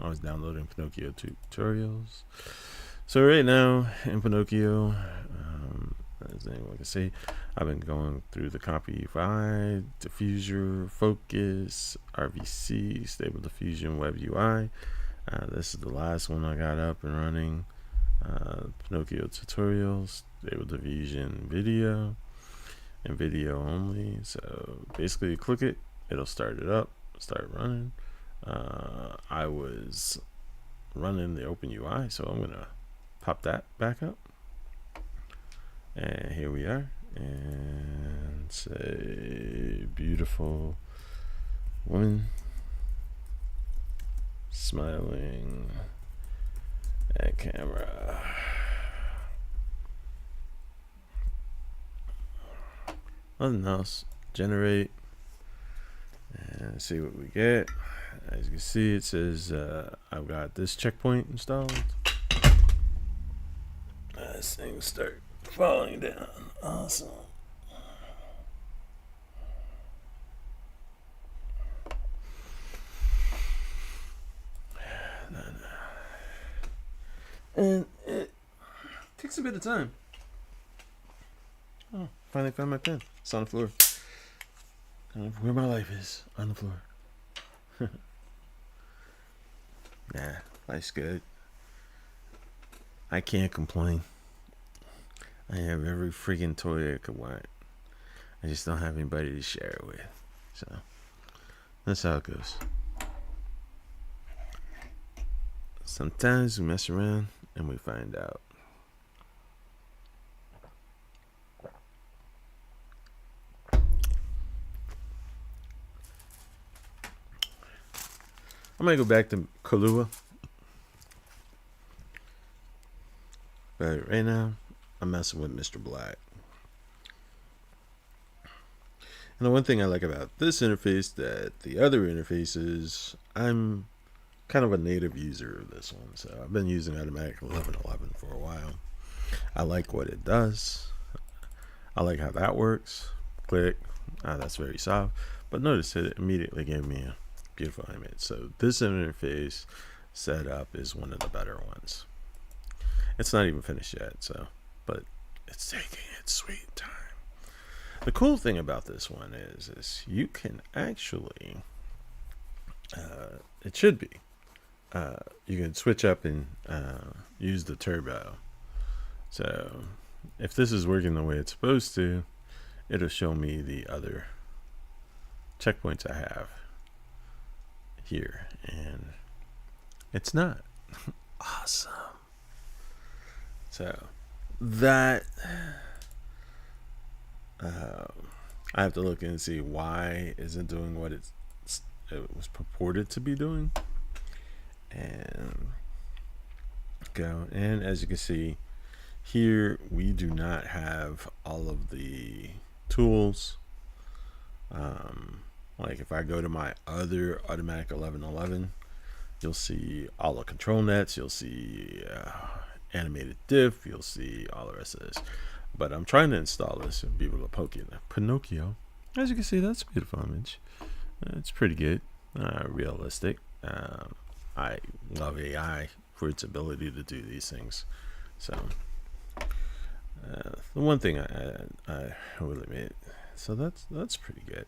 I was downloading Pinocchio tutorials. So right now in Pinocchio, as anyone can see, I've been going through the copy UI, diffuser, focus, RVC, stable diffusion, web UI. This is the last one I got up and running. Pinocchio tutorials, stable diffusion, video, and video only. So basically, you click it, it'll start it up, start running. I was running the open UI, so I'm gonna pop that back up, and here we are, and say beautiful woman smiling at camera. Nothing else. Generate and see what we get. As you can see, it says I've got this checkpoint installed. This thing start falling down. Awesome. And it takes a bit of time. Oh, finally found my pen. It's on the floor. Where my life is, on the floor. Nah, life's good. I can't complain. I have every freaking toy I could want. I just don't have anybody to share it with. So, that's how it goes. Sometimes we mess around and we find out. I'm gonna go back to Kahlua, but right now I'm messing with Mr. Black. And the one thing I like about this interface that the other interfaces, I'm kind of a native user of this one, so I've been using Automatic 1111 for a while. I like what it does. I like how that works. Click. That's very soft, but notice it immediately gave me a beautiful image. So this interface setup is one of the better ones. It's not even finished yet, so, but it's taking its sweet time. The cool thing about this one is you can actually, it should be, you can switch up and use the turbo. So if this is working the way it's supposed to, it'll show me the other checkpoints I have here, and it's not. Awesome. So that I have to look and see why isn't doing what it was purported to be doing, and go. And as you can see here, we do not have all of the tools. Like if I go to my other Automatic 1111, you'll see all the control nets, you'll see animated diff, you'll see all the rest of this. But I'm trying to install this and be able to poke it. Pinocchio. As you can see, that's a beautiful image. It's pretty good, realistic. I love AI for its ability to do these things. So the one thing I will admit, so that's pretty good.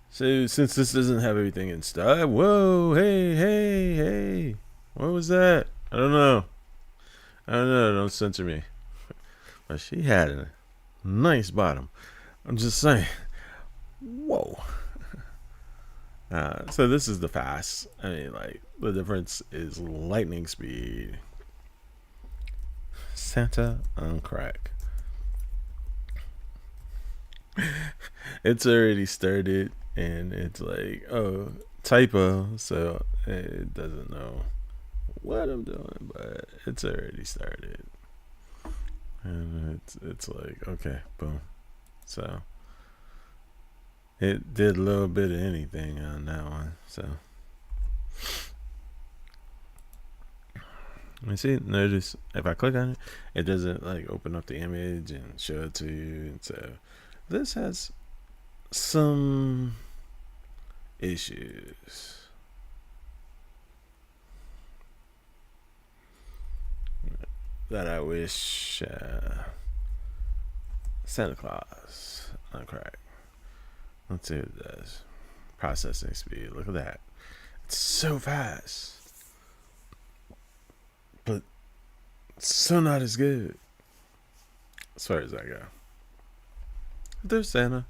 So since this doesn't have everything installed, whoa, hey, what was that? I don't know. Don't censor me. But she had a nice bottom. I'm just saying. Whoa. So this is the fast. I mean, like, the difference is lightning speed. Santa on crack. It's already started, and it's like, oh, typo, so it doesn't know what I'm doing, but it's already started. And it's like, okay, boom. So it did a little bit of anything on that one. So you see, notice if I click on it, it doesn't like open up the image and show it to you. And so this has some issues. that I wish Santa Claus on crack. Let's see what it does. Processing speed. Look at that. It's so fast. But so not as good as far as I go. There's Santa.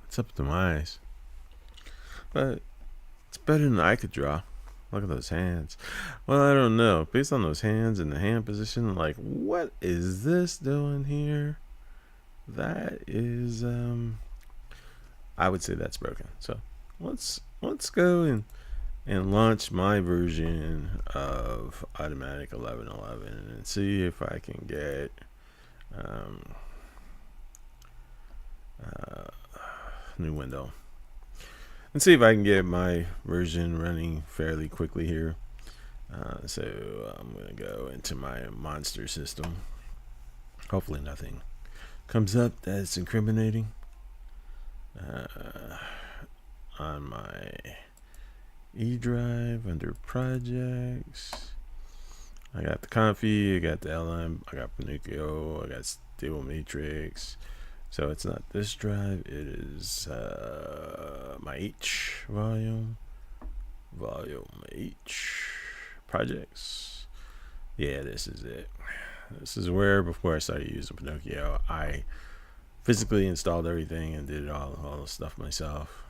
It's up to my eyes. But it's better than I could draw. Look at those hands. Well, I don't know. Based on those hands and the hand position, like, what is this doing here? That is, I would say that's broken. So let's go and launch my version of Automatic 1111 and see if I can get new window. And see if I can get my version running fairly quickly here. So I'm going to go into my monster system. Hopefully nothing comes up that's incriminating. On my E drive under projects, I got the Confi, I got the LM, I got Pinocchio, I got Stable Matrix. So it's not this drive, it is my H volume H projects. Yeah, this is it. This is where, before I started using Pinocchio, I physically installed everything and did all the stuff myself.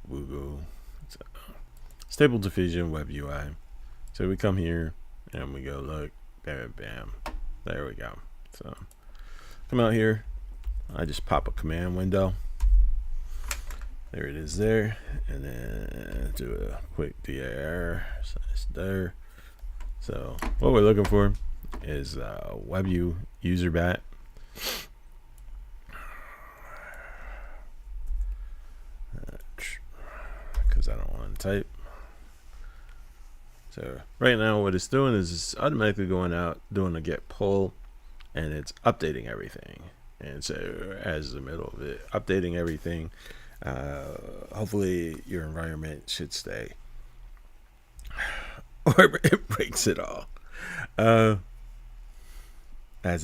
Woogle. So, Stable Diffusion Web UI. So we come here and we go look, bam, bam, bam. There we go. So come out here. I just pop a command window. There it is there. And then do a quick dir. So it's there. So what we're looking for is WebU user bat. Because I don't want to type. So right now what it's doing is it's automatically going out, doing a get pull, and it's updating everything. And so as the middle of it, updating everything, hopefully your environment should stay. Or it breaks it all. As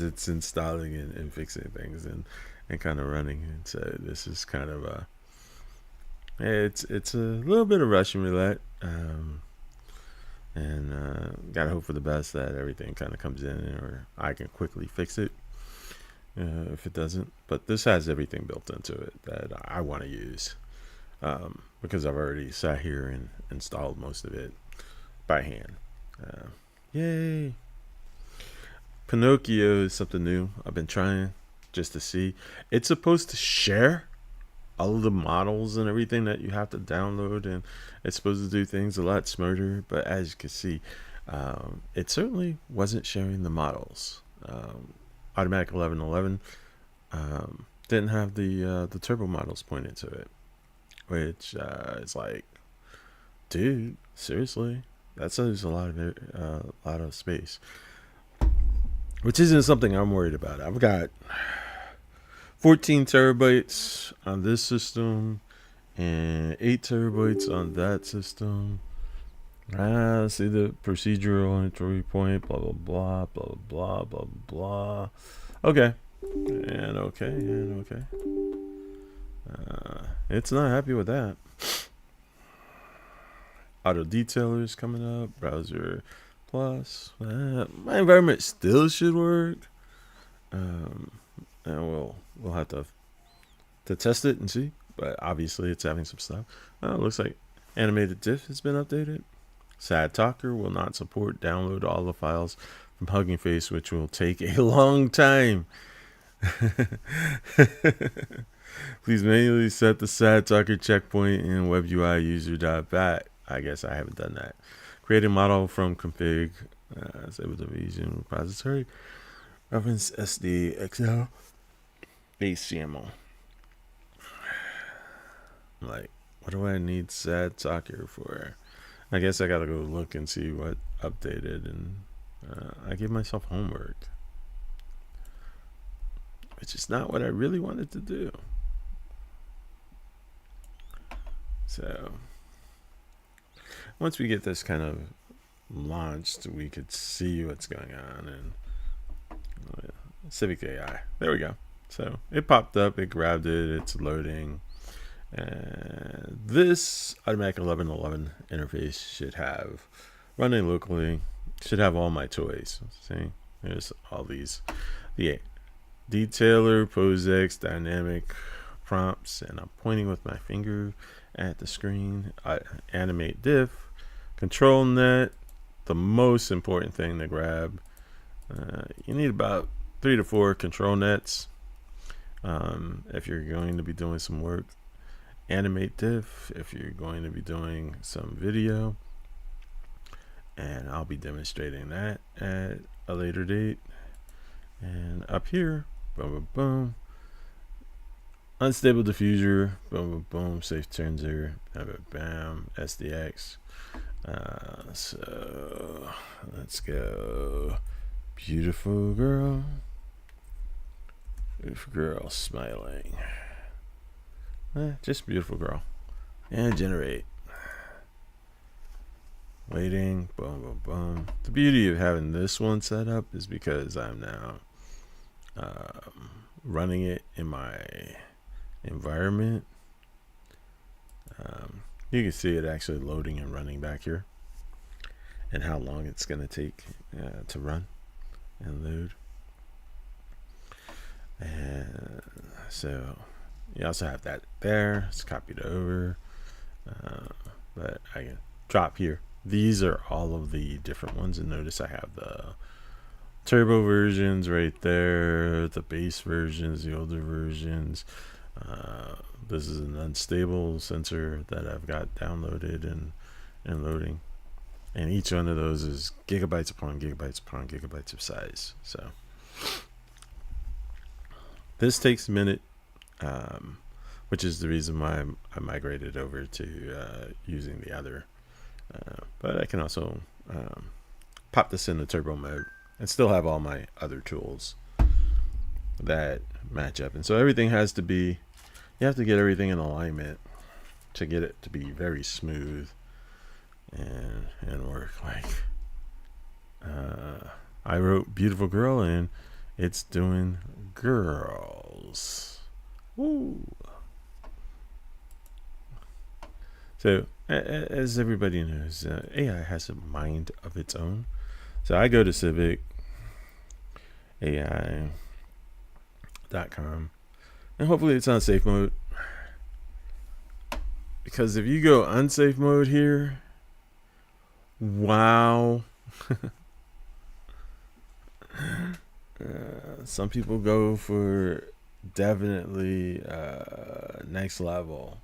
it's installing and fixing things and kind of running. And so this is kind of it's a little bit of Russian roulette. And gotta hope for the best that everything kind of comes in, or I can quickly fix it if it doesn't. But this has everything built into it that I want to use, because I've already sat here and installed most of it by hand. Yay! Pinocchio is something new. I've been trying just to see. It's supposed to share all of the models and everything that you have to download, and it's supposed to do things a lot smarter. But as you can see, it certainly wasn't sharing the models. Automatic 1111 didn't have the turbo models pointed to it, which is like, dude, seriously, that saves a lot of space, which isn't something I'm worried about. I've got 14 terabytes on this system and 8 terabytes on that system. See the procedural entry point, blah, blah, blah, blah, blah, blah, blah. Okay. And okay, and okay. It's not happy with that. Auto detailer coming up. Browser plus. My environment still should work. And we'll have to test it and see. But obviously it's having some stuff. Looks like animated diff has been updated. Sad Talker will not support download all the files from Hugging Face, which will take a long time. Please manually set the Sad Talker checkpoint in WebUI user.bat. I guess I haven't done that. Create a model from config. Stable Diffusion repository. Reference SDXL. Base CMO. Like, what do I need Sad Talker for? I guess I gotta go look and see what updated, and I give myself homework, which is not what I really wanted to do. So once we get this kind of launched, we could see what's going on. And Civic AI, there we go. So it popped up, it grabbed it, it's loading. And this automatic 1111 interface should have, running locally, should have all my toys. See, there's all these, the detailer, PoseX, dynamic prompts, and I'm pointing with my finger at the screen. Animate diff, control net, the most important thing to grab. You need about 3 to 4 control nets if you're going to be doing some work. Animate diff if you're going to be doing some video, and I'll be demonstrating that at a later date. And up here, boom boom boom, unstable diffuser, boom boom boom, safe turner, bam, SDX. So let's go. Beautiful girl, beautiful girl smiling. Just beautiful girl. And generate. Waiting. Boom, boom, boom. The beauty of having this one set up is because I'm now running it in my environment. You can see it actually loading and running back here, and how long it's going to take to run and load. And so you also have that there. It's copied over, but I can drop here. These are all of the different ones, and notice I have the turbo versions right there, the base versions, the older versions. This is an unstable sensor that I've got downloaded and loading, and each one of those is gigabytes upon gigabytes upon gigabytes of size. So this takes a minute, which is the reason why I migrated over to using the other. But I can also pop this in the turbo mode and still have all my other tools that match up. And so everything has to be, you have to get everything in alignment to get it to be very smooth and work. Like I wrote beautiful girl and it's doing girls. Woo. So as everybody knows, AI has a mind of its own. So I go to civicai.com, and hopefully it's on safe mode, because if you go unsafe mode here, wow. Some people go for definitely next level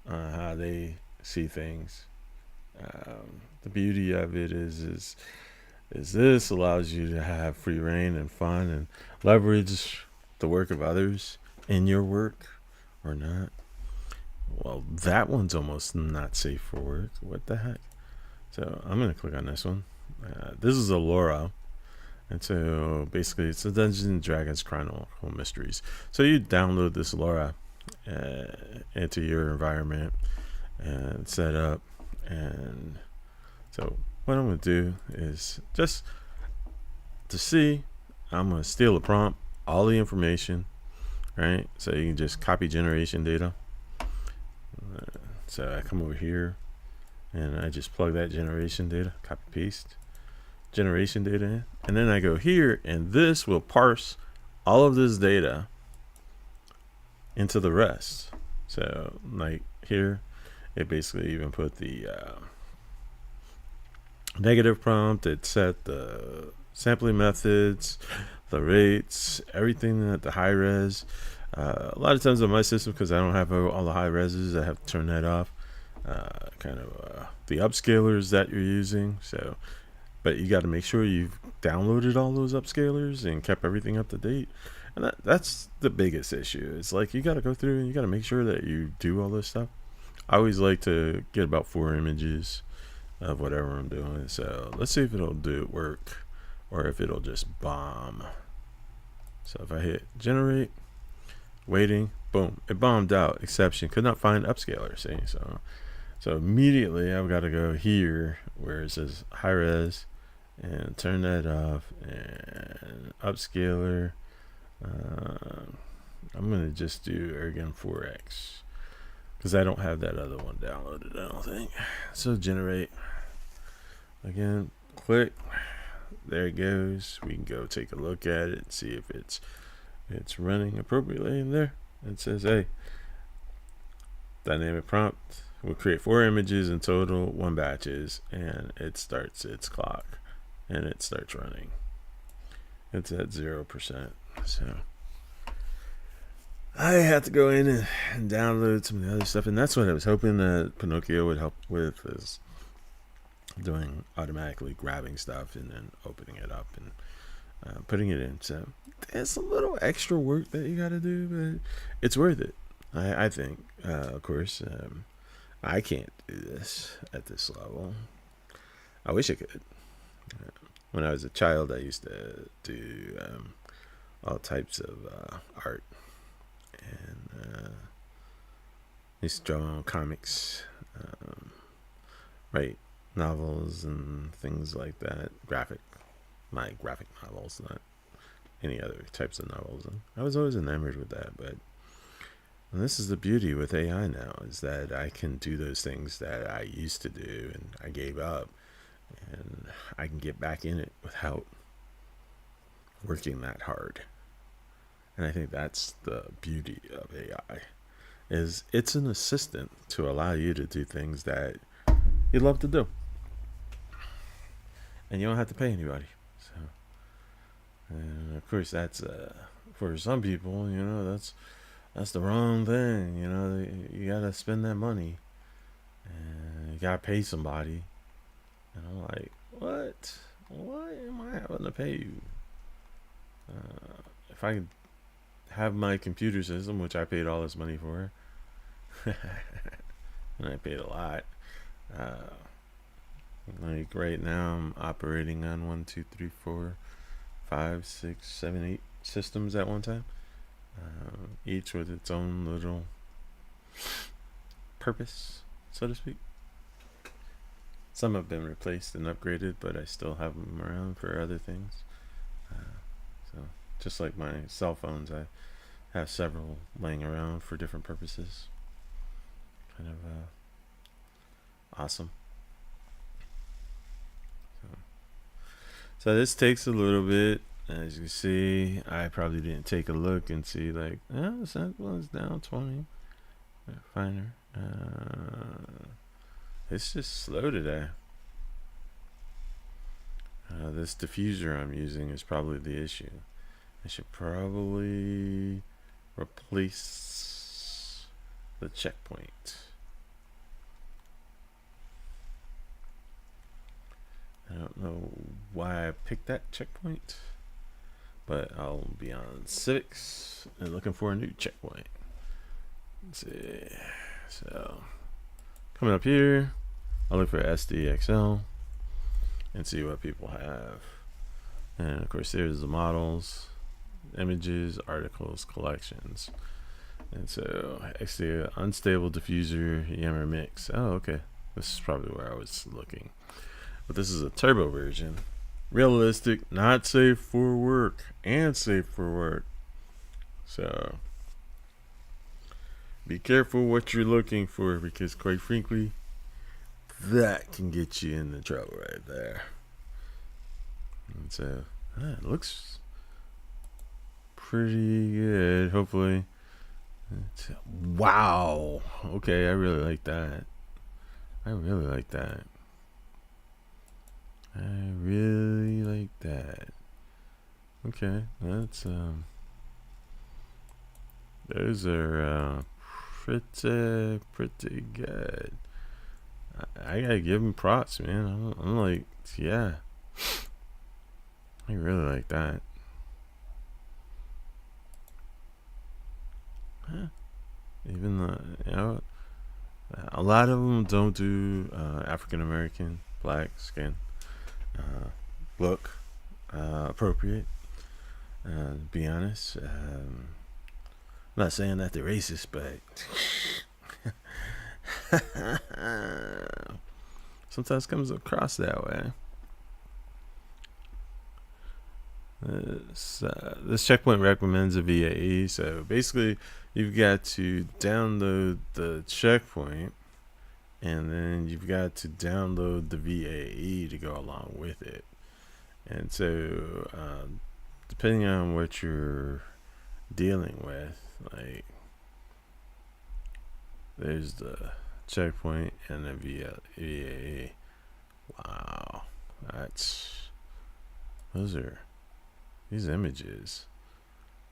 on how they see things. The beauty of it is this allows you to have free reign and fun and leverage the work of others in your work or not. Well, that one's almost not safe for work. What the heck? So I'm going to click on this one. This is Allura. And so basically it's the Dungeons and Dragons Chronicle Mysteries. So you download this Allura into your environment and set up. And so what I'm going to do is, just to see, I'm going to steal a prompt, all the information, right? So you can just copy generation data. So I come over here and I just plug that generation data, copy paste generation data in, and then I go here, and this will parse all of this data into the rest. So like here, it basically even put the negative prompt. It set the sampling methods, the rates, everything at the high res. A lot of times on my system, because I don't have all the high reses, I have to turn that off. Kind of the upscalers that you're using. So, but you got to make sure you've downloaded all those upscalers and kept everything up to date. And that's the biggest issue. It's like you got to go through and you got to make sure that you do all this stuff. I always like to get about 4 images of whatever I'm doing. So let's see if it'll work or if it'll just bomb. So if I hit generate, waiting, boom, it bombed out. Exception, could not find upscaler. See, so So immediately I've got to go here where it says high res and turn that off, and upscaler. I'm going to just do Ergon 4X because I don't have that other one downloaded, I don't think. So generate. Again, click. There it goes. We can go take a look at it and see if it's running appropriately in there. It says, hey, dynamic prompt will create 4 images in total, 1 batches, and it starts its clock and it starts running. It's at 0%. So I had to go in and download some of the other stuff, and that's what I was hoping that Pinocchio would help with, is doing automatically grabbing stuff and then opening it up and putting it in. So it's a little extra work that you got to do, but it's worth it. I think. Of course, I can't do this at this level. I wish I could. When I was a child, I used to do all types of art, and used to draw comics, write novels and things like that. Graphic novels, not any other types of novels. And I was always enamored with that, but and this is the beauty with AI now, is that I can do those things that I used to do and I gave up, and I can get back in it without working that hard. And I think that's the beauty of AI, is it's an assistant to allow you to do things that you love to do, and you don't have to pay anybody. So, and of course, that's for some people, that's the wrong thing. You gotta spend that money, and you gotta pay somebody. And I'm like, what? Why am I having to pay you? If I could have my computer system, which I paid all this money for, and I paid a lot. Like right now, I'm operating on 1, 2, 3, 4, 5, 6, 7, 8 systems at one time, each with its own little purpose, so to speak. Some have been replaced and upgraded, but I still have them around for other things. So just like my cell phones, I have several laying around for different purposes. Kind of awesome. So this takes a little bit. As you can see, I probably didn't take a look and see like, the sample is down 20. Finer. It's just slow today. This diffuser I'm using is probably the issue. I should probably replace the checkpoint. I don't know why I picked that checkpoint, but I'll be on civics and looking for a new checkpoint. Let's see. So coming up here, I'll look for SDXL and see what people have. And of course, there's the models, images, articles, collections. And so XD unstable diffuser Yammer mix. Oh, okay. This is probably where I was looking. But this is a turbo version. Realistic, not safe for work, and safe for work. So be careful what you're looking for, because quite frankly, that can get you into trouble right there. And so it looks pretty good, hopefully. Wow. Okay, I really like that. I really like that. Okay, that's those are pretty good. I gotta give him props, man. I'm like, yeah, I really like that. Even a lot of them don't do African American black skin look appropriate. To be honest, I'm not saying that they're racist, but Sometimes comes across that way. This checkpoint recommends a VAE. So basically, you've got to download the checkpoint, and then you've got to download the VAE to go along with it. And so, depending on what you're dealing with, like, there's the checkpoint and the VAE. Wow, these images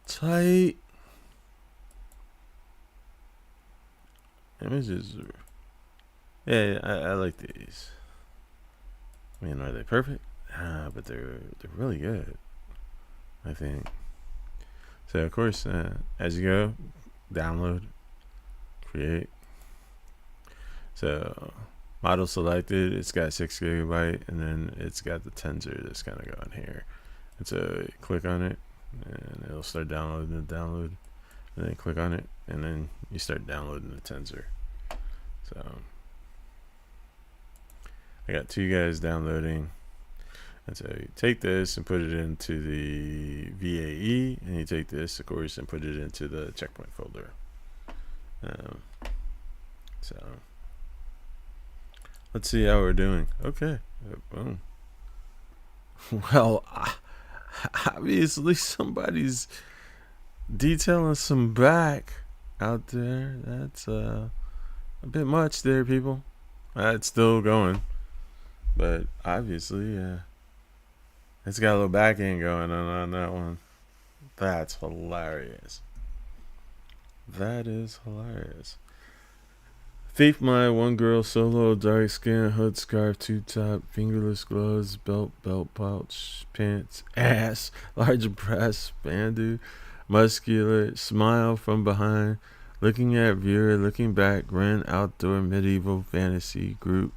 tight. Images I like these. I mean, are they perfect? But they're really good, I think. So of course, as you go, download, create. So model selected, it's got 6 gigabyte, and then it's got the tensor that's kind of going here. And so you click on it, and it'll start downloading the download. And then click on it, and then you start downloading the tensor. So I got 2 guys downloading. And so you take this and put it into the VAE, and you take this, of course, and put it into the checkpoint folder. So let's see how we're doing. Okay, boom. Well, obviously somebody's detailing some back out there. That's a bit much there, people. It's still going, but obviously, it's got a little back end going on that one. That's hilarious. That is hilarious. Thief My One Girl Solo, dark skin, hood scarf, tube top, fingerless gloves, belt pouch, pants, ass, large breasts, bandu, muscular, smile from behind, looking at viewer, looking back, grin, outdoor, medieval, fantasy, group.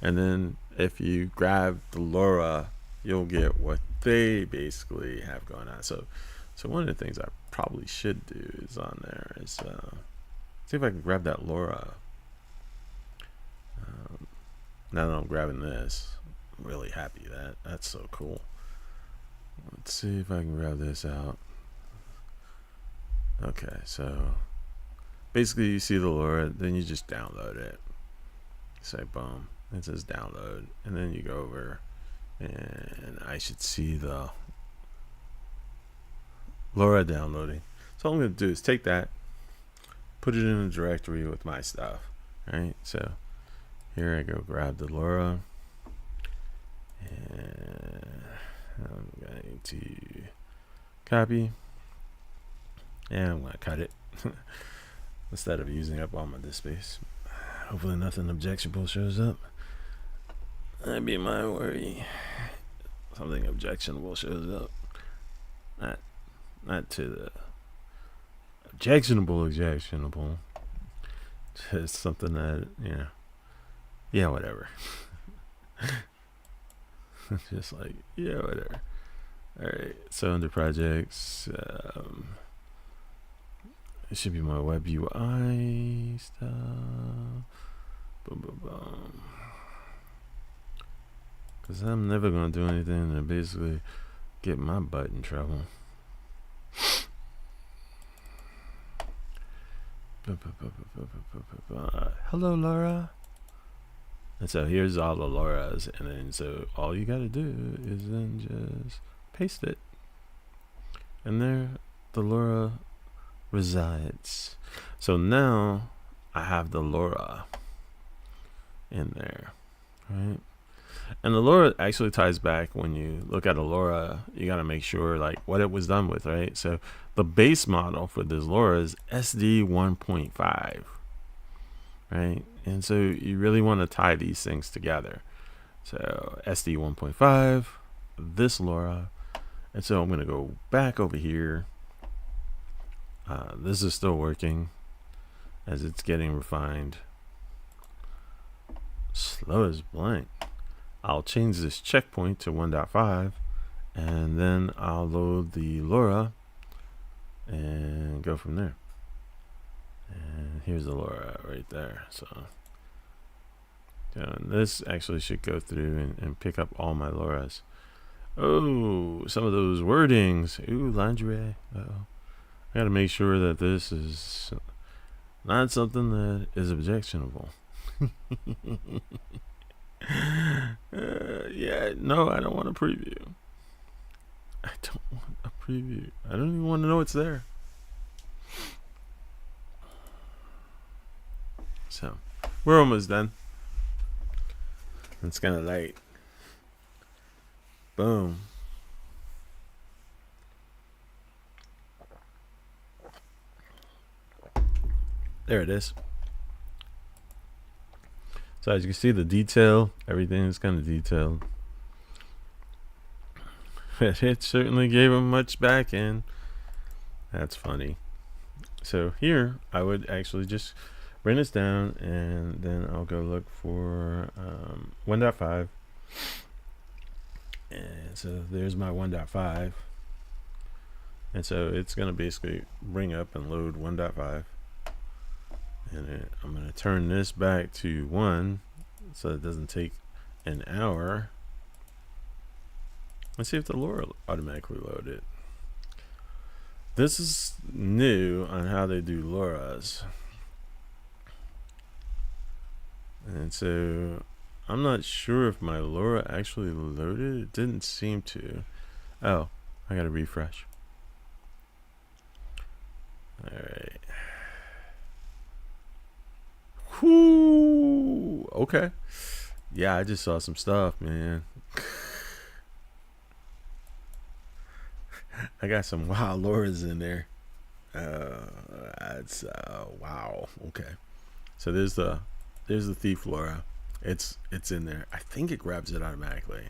And then if you grab the Laura, you'll get what they basically have going on. So one of the things I probably should do is on there is see if I can grab that Laura. Now that I'm grabbing this, I'm really happy that's so cool. Let's see if I can grab this out. Okay, so basically you see the Laura, then you just download it. Say boom, it says download, and then you go over, and I should see the Laura downloading. So all I'm going to do is take that, put it in a directory with my stuff. Right, so here I go grab the Laura, and I'm going to copy, and I'm going to cut it instead of using up all my disk space. Hopefully nothing objectionable shows up. That'd be my worry. Something objectionable shows up. Not to the objectionable. Just something that, yeah, whatever. Just like, yeah, whatever. Alright, so under projects, it should be my web UI stuff. Boom. Because I'm never going to do anything to basically get my butt in trouble. Hello, Laura. And so here's all the Lauras, and then so all you gotta do is then just paste it, and there the Laura resides. So now I have the Laura in there, right? And the Laura actually ties back. When you look at a Laura, you got to make sure like what it was done with, right? So the base model for this Laura is SD 1.5, right? And so you really want to tie these things together. So SD 1.5, this Laura, and so I'm going to go back over here. This is still working as it's getting refined. Slow as blank. I'll change this checkpoint to 1.5, and then I'll load the Laura and go from there. And And here's the LoRa right there. So and this actually should go through and pick up all my LoRa's. Oh, some of those wordings. Ooh, lingerie. Uh-oh. I gotta make sure that this is not something that is objectionable. Yeah, no, I don't want a preview. I don't want a preview. I don't even want to know it's there. So, we're almost done. It's kind of late. Boom. There it is. So as you can see, the detail, everything is kind of detailed. It certainly gave him much back end. That's funny. So here, I would actually just bring this down, and then I'll go look for 1.5. And so there's my 1.5. And so it's going to basically bring up and load 1.5. And I'm going to turn this back to 1 so it doesn't take an hour. Let's see if the LoRa automatically loaded. This is new on how they do LoRa's. And so I'm not sure if my LoRa actually loaded. It didn't seem to. Oh, I got to refresh. All right. Whoo! Okay. Yeah, I just saw some stuff, man. I got some wild LoRa's in there. That's wow. Okay. So there's the thief LoRa. It's in there. I think it grabs it automatically.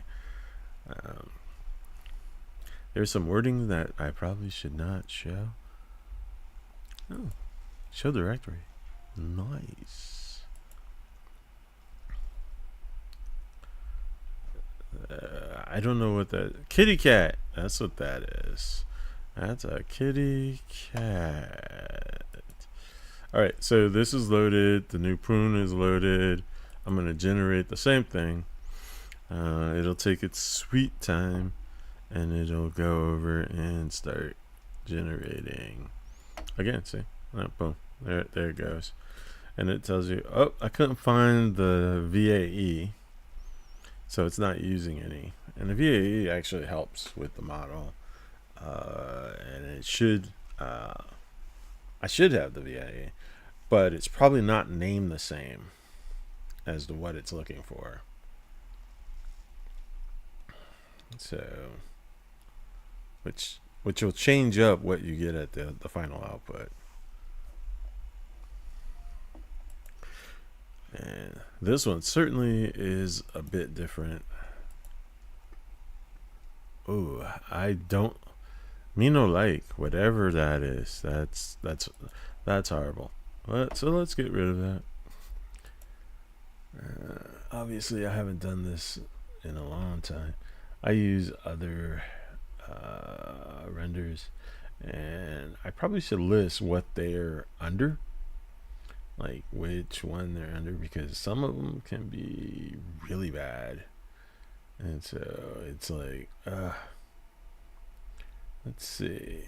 There's some wording that I probably should not show. Oh, show directory. Nice. I don't know what that kitty cat. That's what that is. That's a kitty cat. All right, so this is loaded. The new prune is loaded. I'm gonna generate the same thing. It'll take its sweet time, and it'll go over and start generating. Again, see, boom, there it goes, and it tells you, oh, I couldn't find the VAE. So it's not using any. And the VAE actually helps with the model. And it should, I should have the VAE, but it's probably not named the same as to what it's looking for. So, which will change up what you get at the final output. And this one certainly is a bit different. Oh, I don't mean no like whatever that is. That's horrible. So let's get rid of that. Obviously, I haven't done this in a long time. I use other renders, and I probably should list what they're under. Like which one they're under, because some of them can be really bad, and so it's like let's see,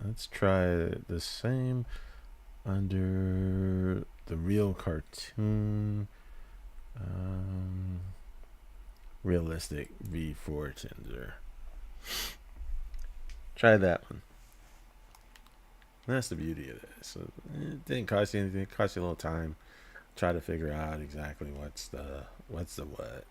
let's try the same under the real cartoon realistic V4 tensor. Try that one. That's the beauty of this. So it didn't cost you anything. It cost you a little time. Try to figure out exactly what's the what.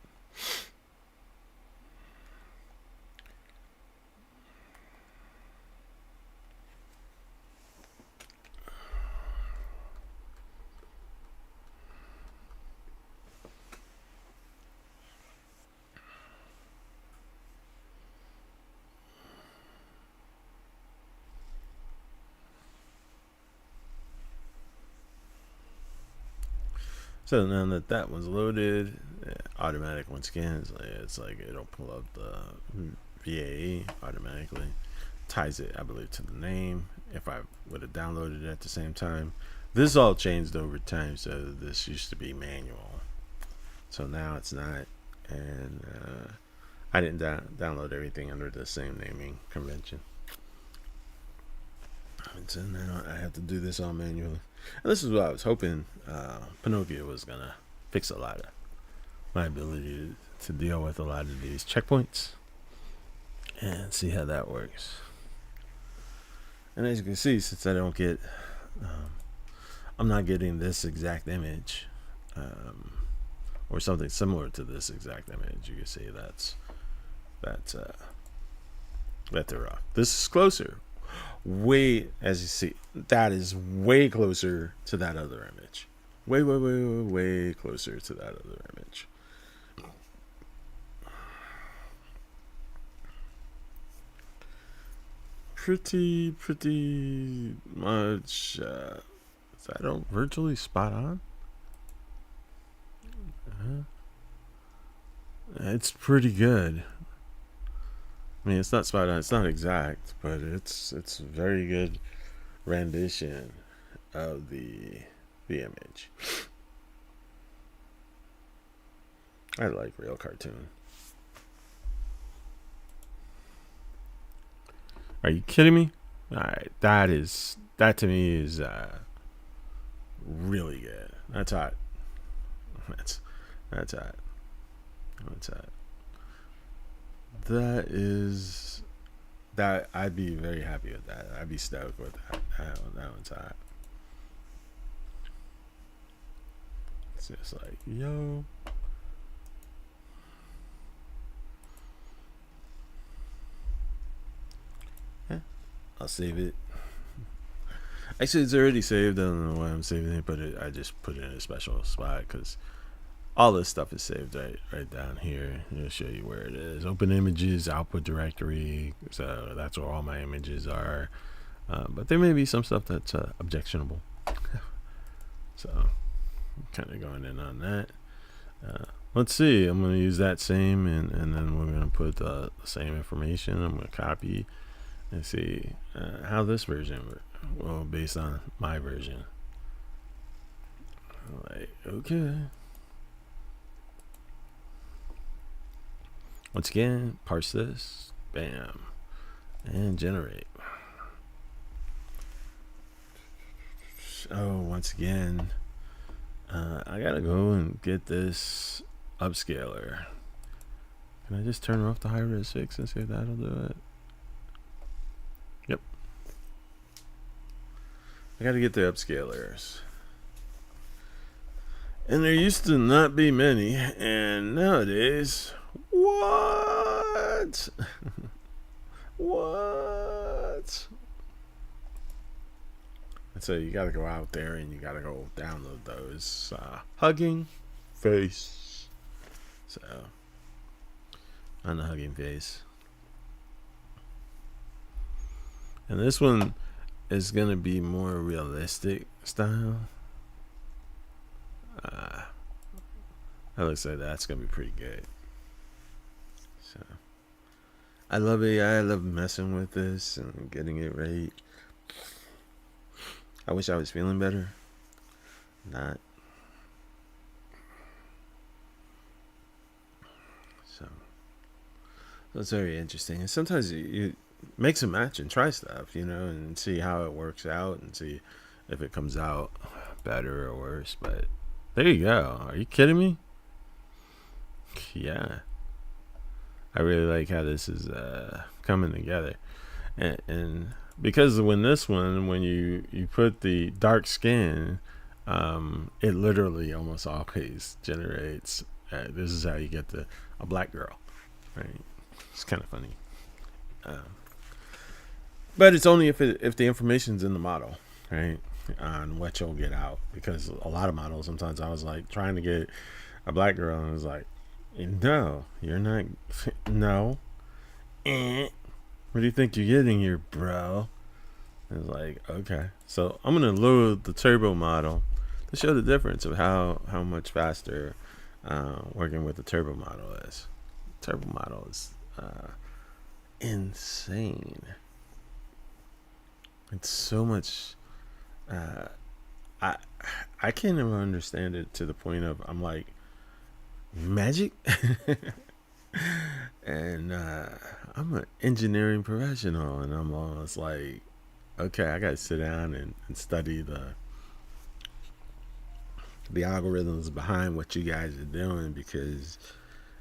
So now that one's loaded, automatic once again, it's like it'll pull up the VAE automatically, ties it, I believe, to the name. If I would have downloaded it at the same time, This all changed over time. So this used to be manual, so now it's not. And I didn't download everything under the same naming convention. And so now I have to do this all manually. And this is what I was hoping Pinocchio was going to fix a lot of my ability to deal with a lot of these checkpoints and see how that works. And as you can see, since I don't get, I'm not getting this exact image or something similar to this exact image. You can see that's they're off. This is closer. Way, as you see, that is way closer to that other image. Way closer to that other image. Pretty much. Is that virtually spot on? It's pretty good. I mean, it's not spot on. It's not exact, but it's a very good rendition of the image. I like real cartoon. Are you kidding me? All right, that to me is really good. That's hot. That's hot. That's hot. That I'd be very happy with that. I'd be stoked with that. That one's hot. It's just like, yo. Yeah, I'll save it. Actually, it's already saved. I don't know why I'm saving it, but I just put it in a special spot because all this stuff is saved right down here. It'll show you where it is. Open images, output directory. So that's where all my images are. But there may be some stuff that's objectionable. So I'm kind of going in on that. Let's see. I'm going to use that same, and then we're going to put the same information. I'm going to copy and see how this version will based on my version. Like, okay. Once again, parse this, bam, and generate. Oh, once again, I gotta go and get this upscaler. Can I just turn off the high res fix and see if that'll do it? Yep. I gotta get the upscalers. And there used to not be many, and nowadays, what? What? And so you gotta go out there and you gotta go download those. Hugging Face. So, on the Hugging Face. And this one is gonna be more realistic style. It looks like that's gonna be pretty good. So I love it. I love messing with this and getting it right. I wish I was feeling better. Not. So it's very interesting. And sometimes you mix and match and try stuff, and see how it works out and see if it comes out better or worse. But there you go. Are you kidding me? Yeah. I really like how this is coming together. And because when you put the dark skin, it literally almost always generates. This is how you get a black girl, right? It's kind of funny, but it's only if the information's in the model, right, on what you'll get out. Because a lot of models, sometimes I was like trying to get a black girl, and I was like, no, you're not. No. What do you think you're getting here, bro? It's like, okay. So I'm going to load the turbo model to show the difference of how much faster working with the turbo model is. Turbo model is insane. It's so much. I I can't even understand it to the point of I'm like magic, and I'm an engineering professional, and I'm almost like, okay, I got to sit down and study the algorithms behind what you guys are doing because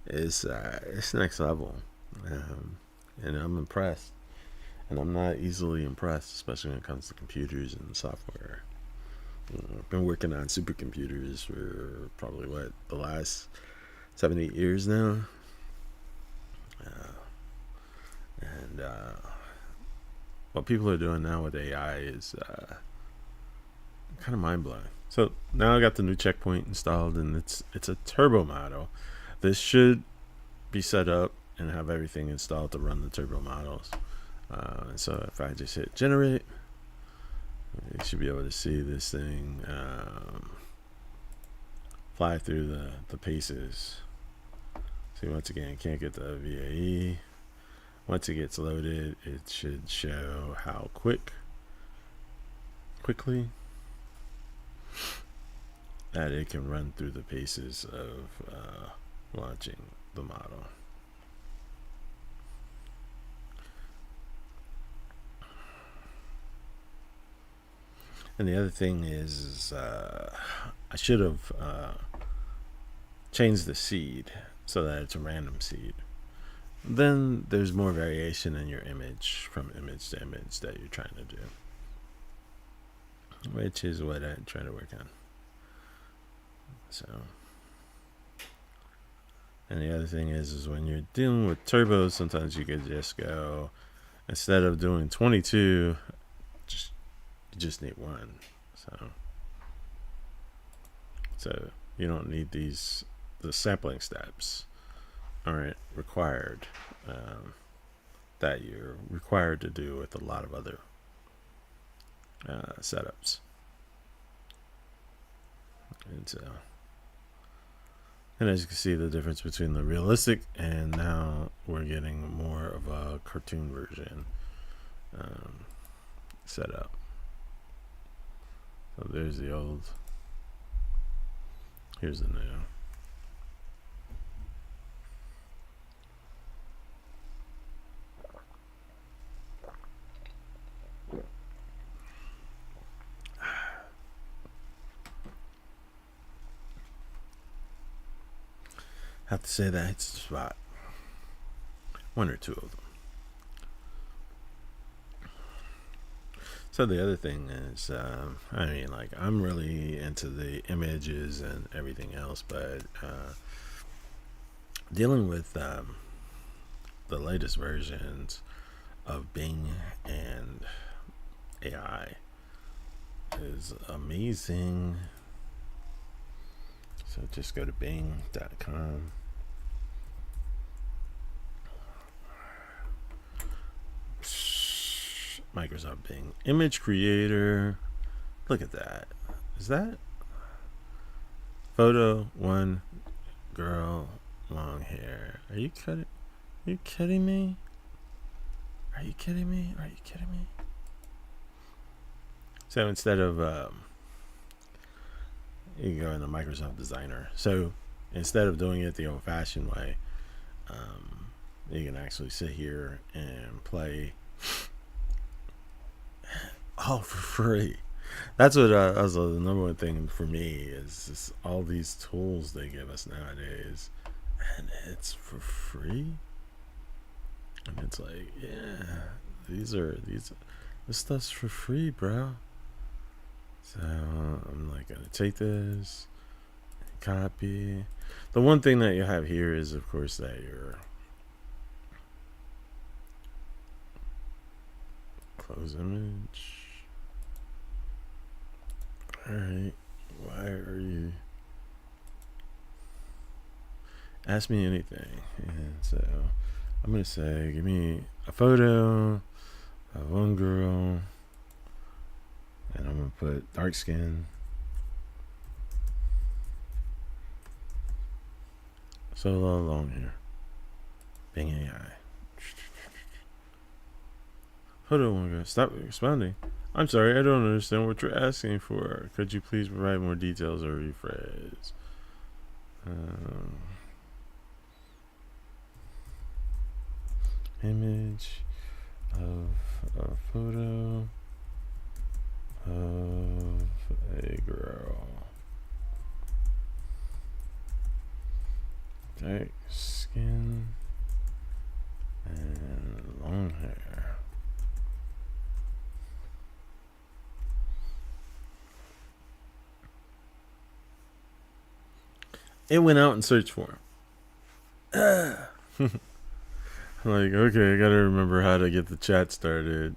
it's next level, um, and I'm impressed. And I'm not easily impressed, especially when it comes to computers and software. I've been working on supercomputers for probably the last 7 8 years now, uh, and what people are doing now with AI is kind of mind blowing. So now I got the new checkpoint installed, and it's a turbo model. This should be set up and have everything installed to run the turbo models. So if I just hit generate, you should be able to see this thing fly through the paces. See, once again, can't get the VAE. Once it gets loaded, it should show how quickly that it can run through the paces of launching the model. And the other thing is I should have changed the seed so that it's a random seed. Then there's more variation in your image from image to image that you're trying to do, which is what I try to work on. So, and the other thing is when you're dealing with turbos, sometimes you could just go, instead of doing 22, you just need one. So you don't need the sampling steps aren't required, that you're required to do with a lot of other setups. And as you can see, the difference between the realistic and now we're getting more of a cartoon version set up. So there's the old, here's the new. Have to say that hits the spot. One or two of them. So the other thing is, I mean, like, I'm really into the images and everything else, but dealing with the latest versions of Bing and AI is amazing. So just go to bing.com. Microsoft Bing image creator. Look at that. Is that photo one girl, long hair? Are you kidding? Are you kidding me? Are you kidding me? Are you kidding me? So instead of you can go into Microsoft Designer. So instead of doing it the old-fashioned way, you can actually sit here and play all for free. That's what was the number one thing for me is just all these tools they give us nowadays, and it's for free. And it's like, yeah, this stuff's for free, bro. So I'm like gonna take this, copy. The one thing that you have here is, of course, that your close image. Alright, why are you? Ask me anything. And so I'm gonna say, give me a photo of one girl, and I'm gonna put dark skin. So long here. Bing AI. Photo one girl. Stop responding. I'm sorry, I don't understand what you're asking for. Could you please provide more details or rephrase? Image of a photo of a girl. Dark skin and long hair. It went out and searched for him. Like, okay, I gotta remember how to get the chat started.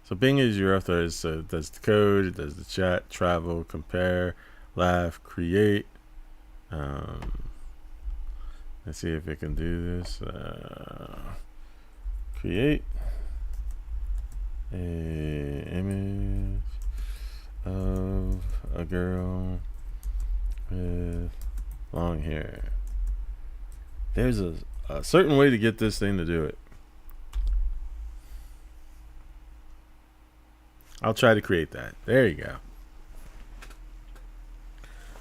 So Bing is your authorized, so it does the code, it does the chat, travel, compare, laugh, create. Let's see if it can do this. Create a image of a girl with long hair. There's a certain way to get this thing to do it. I'll try to create that. There you go.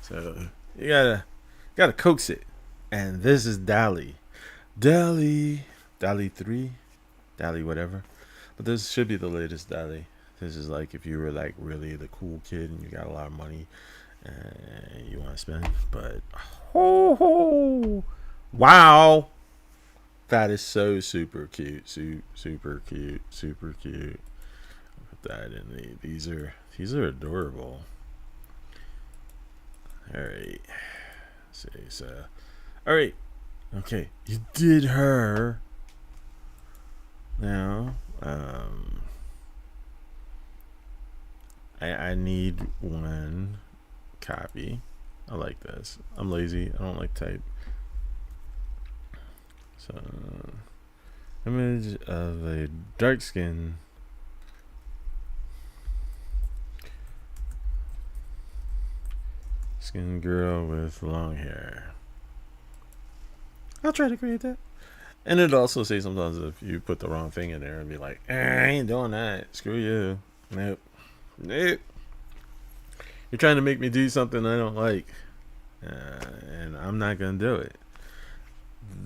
So you gotta coax it. And this is DALL-E 3, DALL-E whatever. But this should be the latest DALL-E. This is like if you were like really the cool kid and you got a lot of money and you want to spend. But wow, that is so super cute, super cute, super cute. Put that in these are adorable. All right, let's see. So, all right, okay, you did her. Now, I need one copy. I like this. I'm lazy. I don't like type. So, image of a dark skin girl with long hair. I'll try to create that. And it also say sometimes if you put the wrong thing in there and be like, I ain't doing that. Screw you. Nope. You're trying to make me do something I don't like. And I'm not going to do it.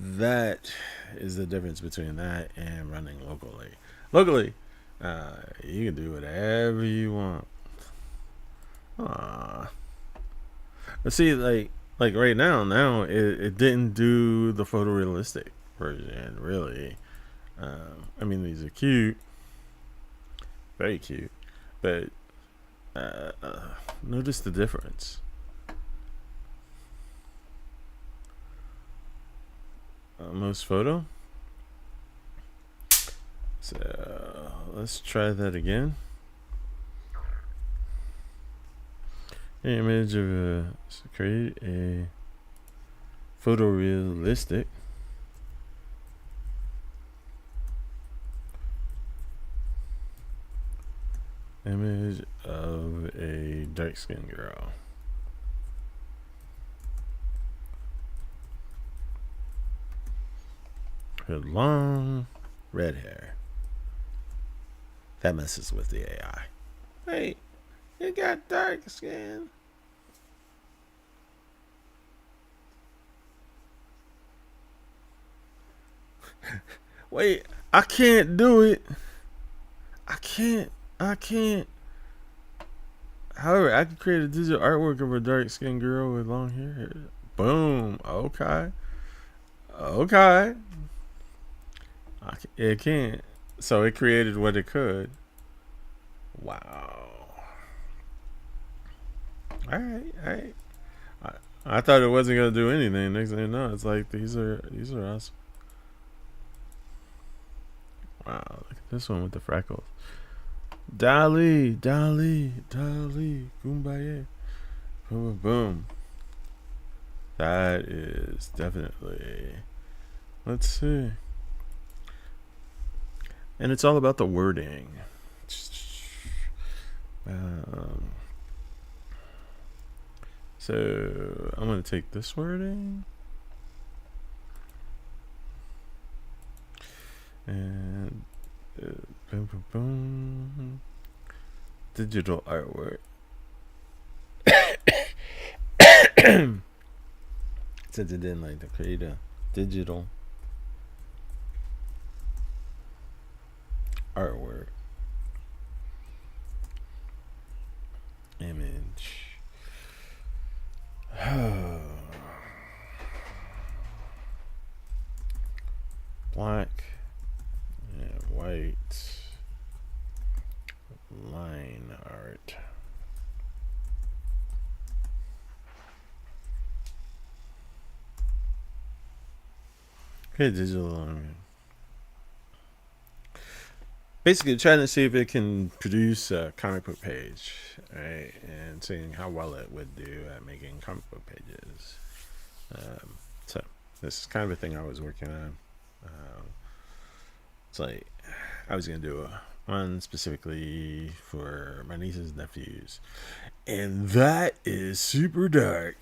That is the difference between that and running locally. Locally, you can do whatever you want. Aww. But see, like right now it didn't do the photorealistic version, really. I mean, these are cute. Very cute. But notice the difference. Most photo. So let's try that again. Image of create a photorealistic image of a dark skinned girl. With long red hair. That messes with the AI. Hey, you got dark skin. Wait, I can't do it. I can't. However, I could create a digital artwork of a dark skinned girl with long hair. Boom. Okay. It can't. So it created what it could. Wow. All right. I thought it wasn't gonna do anything. Next thing you know, it's like these are awesome. Wow, look at this one with the freckles. DALL-E, kumbaya, boom, boom. That is definitely. Let's see. And it's all about the wording. So I'm going to take this wording and boom, boom, boom. digital artwork. Since it didn't like to create a digital artwork image. Black and white line art. Okay, digital. Basically, trying to see if it can produce a comic book page, right? And seeing how well it would do at making comic book pages. So, this is kind of a thing I was working on. It's like I was going to do one specifically for my nieces and nephews. And that is super dark.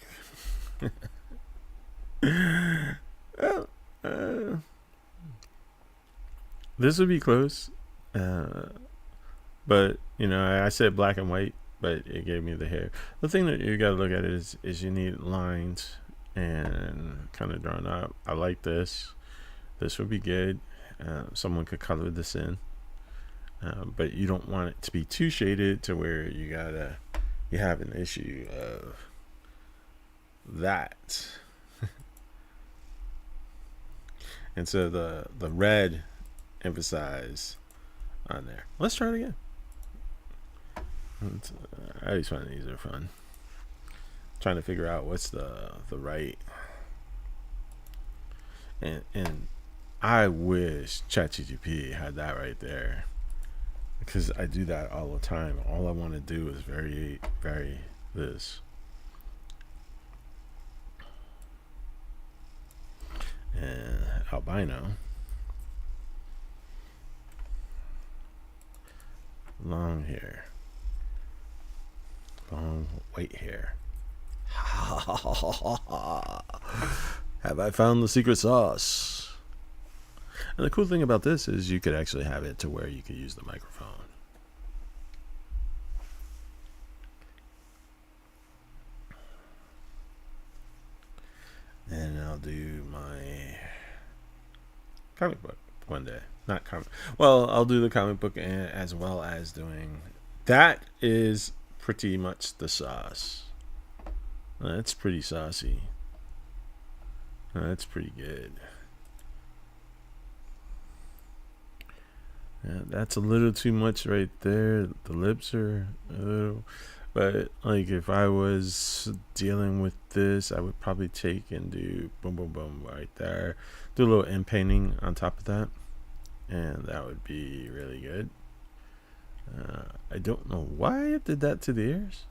Well, this would be close. But, you know, I said black and white, but it gave me the hair. The thing that you got to look at is you need lines and kind of drawn out. I like this. This would be good. Someone could color this in. But you don't want it to be too shaded to where you have an issue of that. And so the red emphasize on there. Let's try it again. I always find these are fun. Trying to figure out what's the right. And I wish ChatGPT had that right there, because I do that all the time. All I want to do is vary this. And albino. Long hair. Long white hair. Have I found the secret sauce? And the cool thing about this is you could actually have it to where you could use the microphone. And I'll do my comic book one day. Not comic. Well, I'll do the comic book as well as doing. That is pretty much the sauce. That's pretty saucy. That's pretty good. Yeah, that's a little too much right there. The lips are a little. But like if I was dealing with this, I would probably take and do boom, boom, boom right there. Do a little end painting on top of that. And that would be really good. I don't know why it did that to the ears.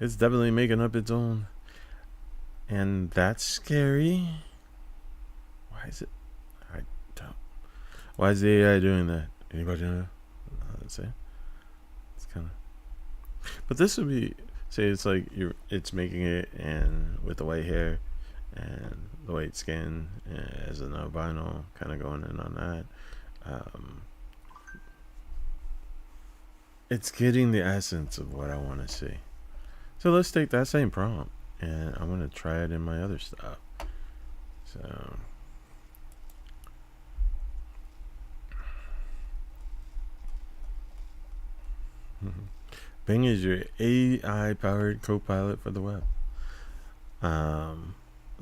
It's definitely making up its own. And that's scary. Why is it? I don't. Why is the AI doing that? Anybody know? Let's see. It's kind of. But this would be. Say it's like it's making it, and with the white hair and the white skin as an albino, kind of going in on that. It's getting the essence of what I want to see. So let's take that same prompt, and I'm going to try it in my other stuff. So Bing is your AI-powered co-pilot for the web.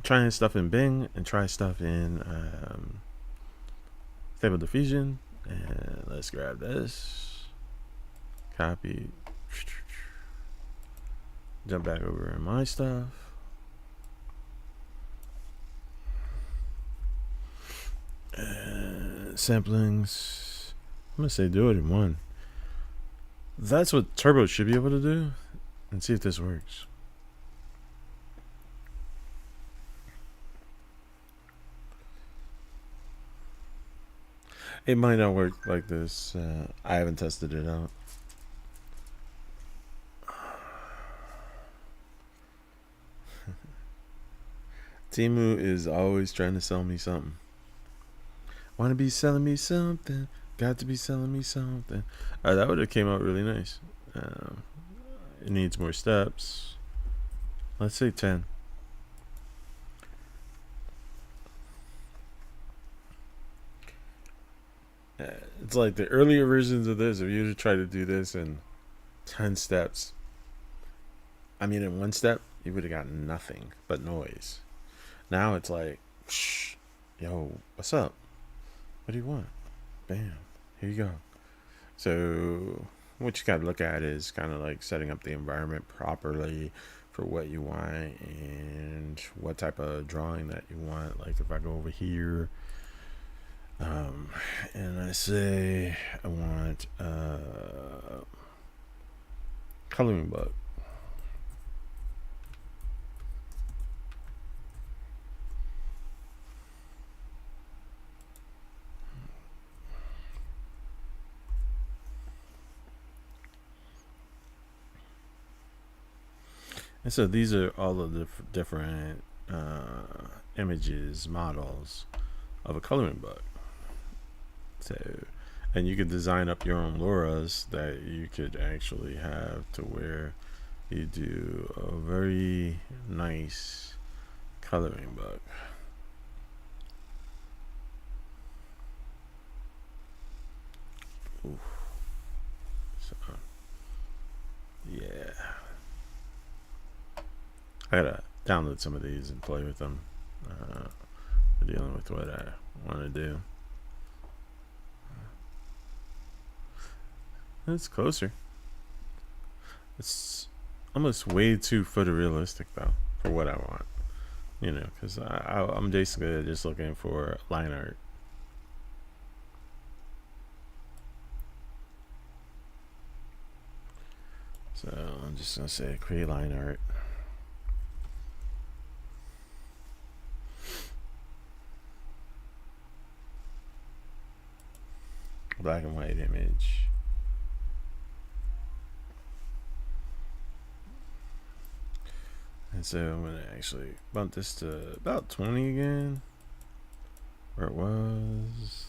Trying stuff in Bing and try stuff in Stable Diffusion. And let's grab this. Copy. Jump back over in my stuff. Samplings. I'm gonna say do it in one. That's what Turbo should be able to do. And see if this works. It might not work like this. I haven't tested it out. Timu is always trying to sell me something. wanna be selling me something, got to be selling me something. That would have came out really nice. It needs more steps. Let's say 10. It's like the earlier versions of this. If you were to try to do this in 10 steps, I mean, in one step, you would have got nothing but noise. Now it's like, shh, yo, what's up? What do you want? Bam, here you go. So, what you got to look at is kind of like setting up the environment properly for what you want and what type of drawing that you want. Like, if I go over here, and I say I want a coloring book. And so these are all of the different images, models of a coloring book. So, and you could design up your own Lauras that you could actually have to where you do a very nice coloring book. Oof. So, yeah. I gotta download some of these and play with them. Dealing with what I want to do. It's closer. It's almost way too photorealistic though for what I want. You know, because I'm basically just looking for line art. So I'm just gonna say create line art. Black and white image. And so I'm gonna actually bump this to about 20 again, where it was.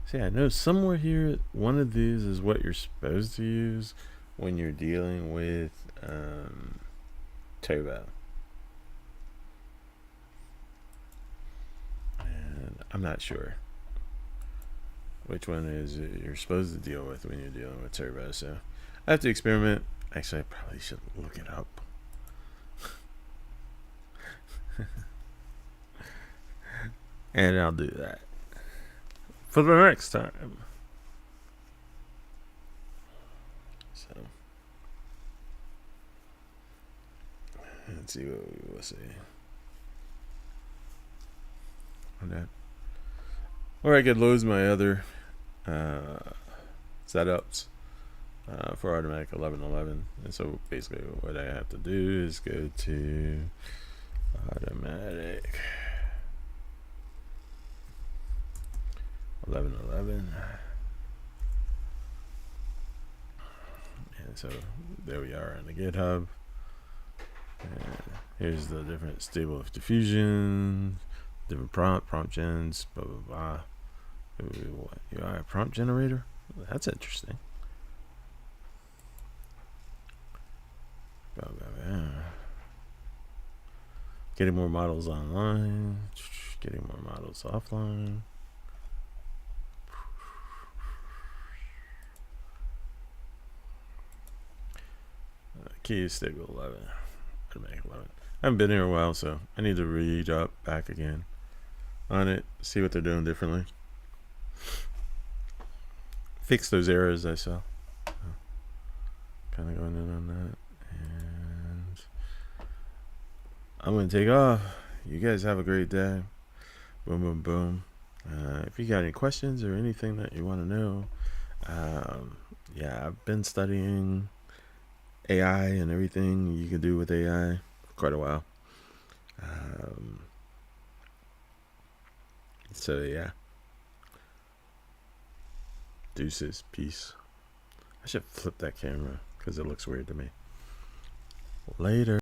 See, I know somewhere here one of these is what you're supposed to use when you're dealing with Turbo. And I'm not sure which one is you're supposed to deal with when you're dealing with Turbo. So I have to experiment. Actually, I probably should look it up. And I'll do that for the next time. So let's see what we will see on that. Or I could lose my other setups for automatic 1111. And so basically what I have to do is go to automatic 1111. And so there we are on the GitHub. And here's the different stable of diffusion, different prompt gens, blah blah blah. You are a prompt generator? That's interesting. Blah, blah, blah. Getting more models online, getting more models offline. Key is stable 11. Automatic 11. I haven't been here a while, so I need to read up back again on it, see what they're doing differently. Fix those errors I saw. Kind of going in on that. And I'm going to take off. You guys have a great day. Boom, boom, boom. If you got any questions or anything that you want to know, yeah, I've been studying AI and everything you can do with AI for quite a while. So yeah. Deuces, peace. I should flip that camera because it looks weird to me. Later.